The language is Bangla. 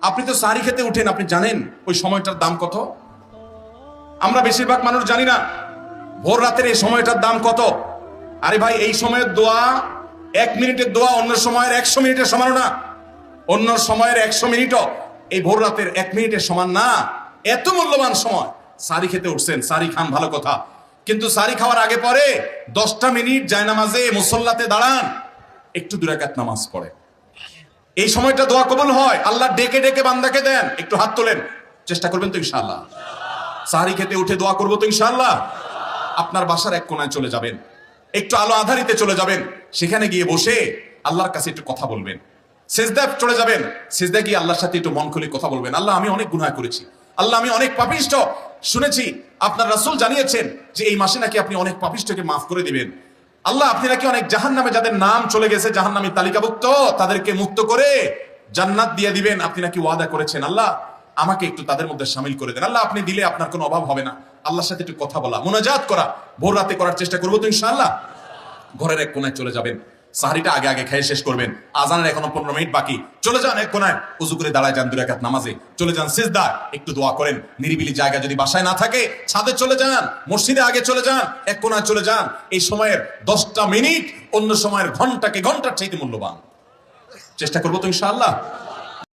আপনি তো সাহারি খেতে উঠেন, আপনি জানেন ওই সময়টার দাম কত? আমরা বেশিরভাগ মানুষ জানি না ভোর রাতের এই সময়টার দাম কত। আরে ভাই, এই সময়ের দোয়া 1 মিনিটের দোয়া অন্য সময়ের 100 মিনিটের সমান না। অন্য সময়ের 100 মিনিটও এই ভোর রাতের 1 মিনিটের সমান না। এত মূল্যবান সময়। সাহারি খেতে উঠছেন, সাহারি খান, ভালো কথা, কিন্তু সাহারি খাওয়ার আগে পরে 10টা মিনিট জায়নামাজে মুসল্লাতে দাঁড়ান, একটু 2 রাকাত নামাজ পড়ে। এই সময়টা দোয়া কবুল হয়। আল্লাহ ডেকে ডেকে বান্দাকে দেন। একটু হাত তোলেন, চেষ্টা করবেন তো ইনশাআল্লাহ? সাহারি খেতে উঠে দোয়া করবো তো ইনশাআল্লাহ? আপনার বাসার এক কোনায় চলে যাবেন, একটু আলো আধারিতে চলে যাবেন, সেখানে গিয়ে বসে আল্লাহর কাছে একটু কথা বলবেন। সিজদায় চলে যাবেন, সিজদায় গিয়ে আল্লাহর সাথে একটু মন খুলে কথা বলবেন। আল্লাহ, আমি অনেক গুনাহ করেছি, আল্লাহ আমি অনেক পাপিষ্ঠ। শুনেছি আপনার রাসূল জানিয়েছেন যে এই মাসে নাকি আপনি অনেক পাপিষ্ঠকে মাফ করে দিবেন। আল্লাহ, আপনি নাকি অনেক জাহান্নামে যাদের নাম চলে গেছে জাহান্নামী তালিকাভুক্ত, তাদেরকে মুক্ত করে জান্নাত দিয়ে দিবেন, আপনি নাকি ওয়াদা করেছেন। আল্লাহ, আমাকে একটু তাদের মধ্যে শামিল করে দেন। আল্লাহ, আপনি দিলে আপনার কোনো অভাব হবে না। আল্লাহর সাথে একটু কথা বলা, মুনাজাত করা ভোর রাতে করার চেষ্টা করবো তো ইনশাআল্লাহ? ঘরের এক কোনায় চলে যাবেন, সাহারিটা আগে আগে খেয়ে শেষ করবেন, আজানের এখনো 15 মিনিট বাকি। চলে যান এক কোনায়, উযু করে দাঁড়ায় যান 2 রাকাত নামাজে, চলে যান সিজদায়, একটু দোয়া করেন। নিরিবিলি জায়গা যদি বাসায় না থাকে, ছাদে চলে যান, মসজিদে আগে চলে যান, এক কোনায় চলে যান। এই সময়ের 10টা মিনিট অন্য সময়ের ঘন্টাকে ঘন্টার চাইতে মূল্যবান। চেষ্টা করবো তো ইনশাআল্লাহ?